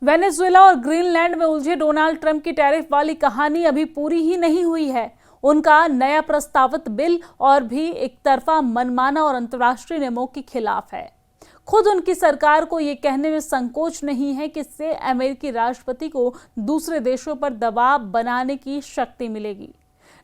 Venezuela और Greenland में उलझे डोनाल्ड ट्रंप की टैरिफ वाली कहानी अभी पूरी ही नहीं हुई है। उनका नया प्रस्तावित बिल और भी एक तरफा मनमाना और अंतर्राष्ट्रीय नियमों के खिलाफ है। खुद उनकी सरकार को यह कहने में संकोच नहीं है कि इससे अमेरिकी राष्ट्रपति को दूसरे देशों पर दबाव बनाने की शक्ति मिलेगी।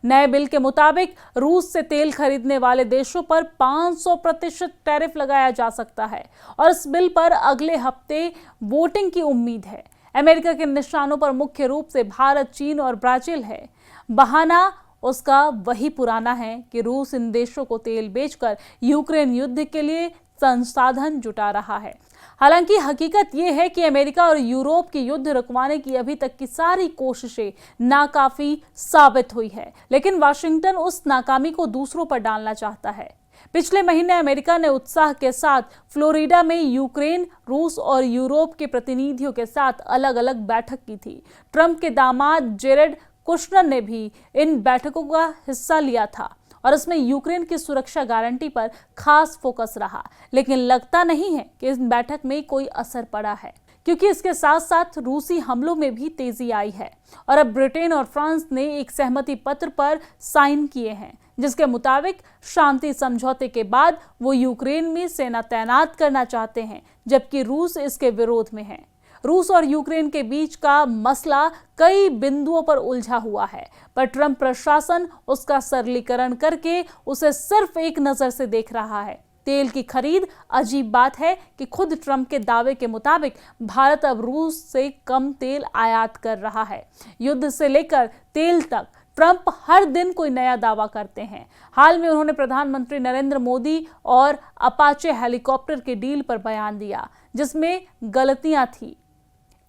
नए बिल के मुताबिक रूस से तेल खरीदने वाले देशों पर 500% टैरिफ लगाया जा सकता है और इस बिल पर अगले हफ्ते वोटिंग की उम्मीद है। अमेरिका के निशानों पर मुख्य रूप से भारत, चीन और ब्राजील है। बहाना उसका वही पुराना है कि रूस इन देशों को तेल बेचकर यूक्रेन युद्ध के लिए संसाधन जुटा रहा है। हालांकि हकीकत यह है कि अमेरिका और यूरोप की युद्ध रुकवाने की अभी तक की सारी कोशिशें नाकाफी साबित हुई है, लेकिन वाशिंगटन उस नाकामी को दूसरों पर डालना चाहता है। पिछले महीने अमेरिका ने उत्साह के साथ फ्लोरिडा में यूक्रेन, रूस और यूरोप के प्रतिनिधियों के साथ अलग अलग बैठक की थी। ट्रंप के दामाद जेरेड कुशनर ने भी इन बैठकों का हिस्सा लिया था और इसमें यूक्रेन की सुरक्षा गारंटी पर खास फोकस रहा, लेकिन लगता नहीं है कि इस बैठक में कोई असर पड़ा है, क्योंकि इसके साथ साथ रूसी हमलों में भी तेजी आई है और अब ब्रिटेन और फ्रांस ने एक सहमति पत्र पर साइन किए हैं, जिसके मुताबिक शांति समझौते के बाद वो यूक्रेन में सेना तैनात करना चाहते हैं, जबकि रूस इसके विरोध में है। रूस और यूक्रेन के बीच का मसला कई बिंदुओं पर उलझा हुआ है, पर ट्रंप प्रशासन उसका सरलीकरण करके उसे सिर्फ एक नजर से देख रहा है। तेल की खरीद अजीब बात है कि खुद ट्रंप के दावे के मुताबिक भारत अब रूस से कम तेल आयात कर रहा है। युद्ध से लेकर तेल तक ट्रंप हर दिन कोई नया दावा करते हैं। हाल में उन्होंने प्रधानमंत्री नरेंद्र मोदी और अपाचे हेलीकॉप्टर के डील पर बयान दिया, जिसमें गलतियां थी।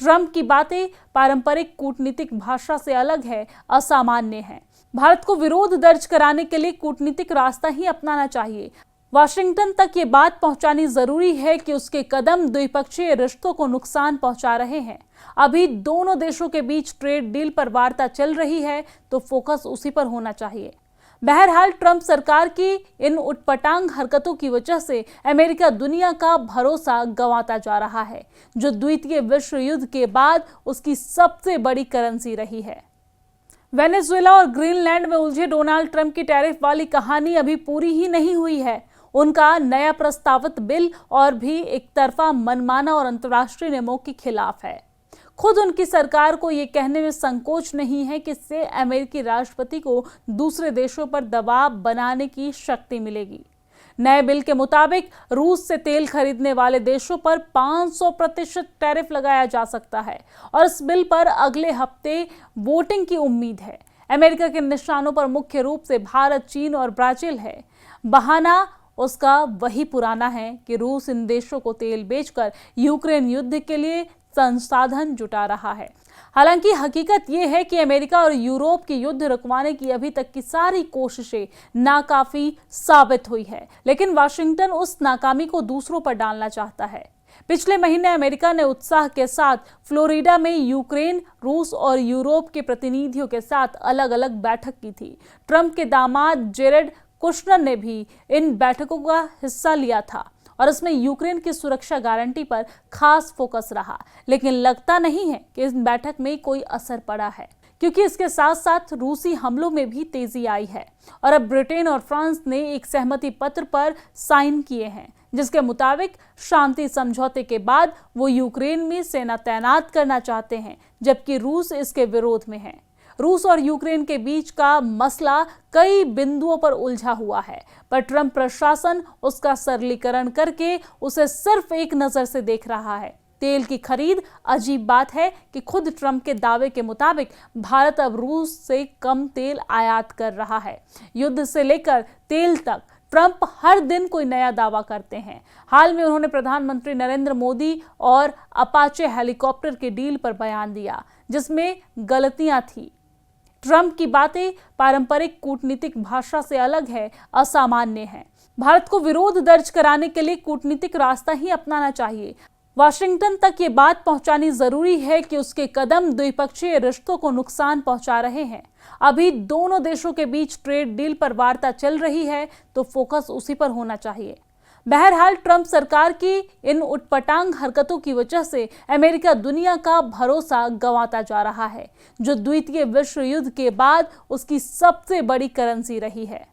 ट्रंप की बातें पारंपरिक कूटनीतिक भाषा से अलग है, असामान्य है। भारत को विरोध दर्ज कराने के लिए कूटनीतिक रास्ता ही अपनाना चाहिए। वाशिंगटन तक ये बात पहुंचानी जरूरी है कि उसके कदम द्विपक्षीय रिश्तों को नुकसान पहुंचा रहे हैं। अभी दोनों देशों के बीच ट्रेड डील पर वार्ता चल रही है, तो फोकस उसी पर होना चाहिए। बहरहाल ट्रंप सरकार की इन उटपटांग हरकतों की वजह से अमेरिका दुनिया का भरोसा गंवाता जा रहा है, जो द्वितीय विश्व युद्ध के बाद उसकी सबसे बड़ी करेंसी रही है। वेनेजुएला और ग्रीनलैंड में उलझे डोनाल्ड ट्रंप की टैरिफ वाली कहानी अभी पूरी ही नहीं हुई है। उनका नया प्रस्तावित बिल और भी एक तरफा मनमाना और अंतर्राष्ट्रीय नियमों के खिलाफ है। खुद उनकी सरकार को यह कहने में संकोच नहीं है कि इससे अमेरिकी राष्ट्रपति को दूसरे देशों पर दबाव बनाने की शक्ति मिलेगी। नए बिल के मुताबिक रूस से तेल खरीदने वाले देशों पर 500% टैरिफ लगाया जा सकता है और इस बिल पर अगले हफ्ते वोटिंग की उम्मीद है। अमेरिका के निशानों पर मुख्य रूप से भारत, चीन और ब्राजील है। बहाना उसका वही पुराना है कि रूस इन देशों को तेल बेचकर यूक्रेन युद्ध के लिए संसाधन जुटा रहा है। हालांकि हकीकत यह है कि अमेरिका और यूरोप की युद्ध रुकवाने की अभी तक की सारी कोशिशें नाकाफी साबित हुई है, लेकिन वाशिंगटन उस नाकामी को दूसरों पर डालना चाहता है। पिछले महीने अमेरिका ने उत्साह के साथ फ्लोरिडा में यूक्रेन, रूस और यूरोप के प्रतिनिधियों के साथ अलग अलग बैठक की थी। ट्रंप के दामाद जेरेड कुशनर ने भी इन बैठकों का हिस्सा लिया था और इसमें यूक्रेन की सुरक्षा गारंटी पर खास फोकस रहा, लेकिन लगता नहीं है कि इस बैठक में कोई असर पड़ा है, क्योंकि इसके साथ साथ रूसी हमलों में भी तेजी आई है और अब ब्रिटेन और फ्रांस ने एक सहमति पत्र पर साइन किए हैं, जिसके मुताबिक शांति समझौते के बाद वो यूक्रेन में सेना तैनात करना चाहते हैं, जबकि रूस इसके विरोध में है। रूस और यूक्रेन के बीच का मसला कई बिंदुओं पर उलझा हुआ है, पर ट्रंप प्रशासन उसका सरलीकरण करके उसे सिर्फ एक नजर से देख रहा है। तेल की खरीद अजीब बात है कि खुद ट्रंप के दावे के मुताबिक भारत अब रूस से कम तेल आयात कर रहा है। युद्ध से लेकर तेल तक ट्रंप हर दिन कोई नया दावा करते हैं। हाल में उन्होंने प्रधानमंत्री नरेंद्र मोदी और अपाचे हेलीकॉप्टर के डील पर बयान दिया, जिसमें गलतियां थी। ट्रंप की बातें पारंपरिक कूटनीतिक भाषा से अलग है, असामान्य है। भारत को विरोध दर्ज कराने के लिए कूटनीतिक रास्ता ही अपनाना चाहिए। वाशिंगटन तक ये बात पहुंचानी जरूरी है कि उसके कदम द्विपक्षीय रिश्तों को नुकसान पहुंचा रहे हैं। अभी दोनों देशों के बीच ट्रेड डील पर वार्ता चल रही है, तो फोकस उसी पर होना चाहिए। बहरहाल ट्रंप सरकार की इन उटपटांग हरकतों की वजह से अमेरिका दुनिया का भरोसा गंवाता जा रहा है, जो द्वितीय विश्व युद्ध के बाद उसकी सबसे बड़ी करेंसी रही है।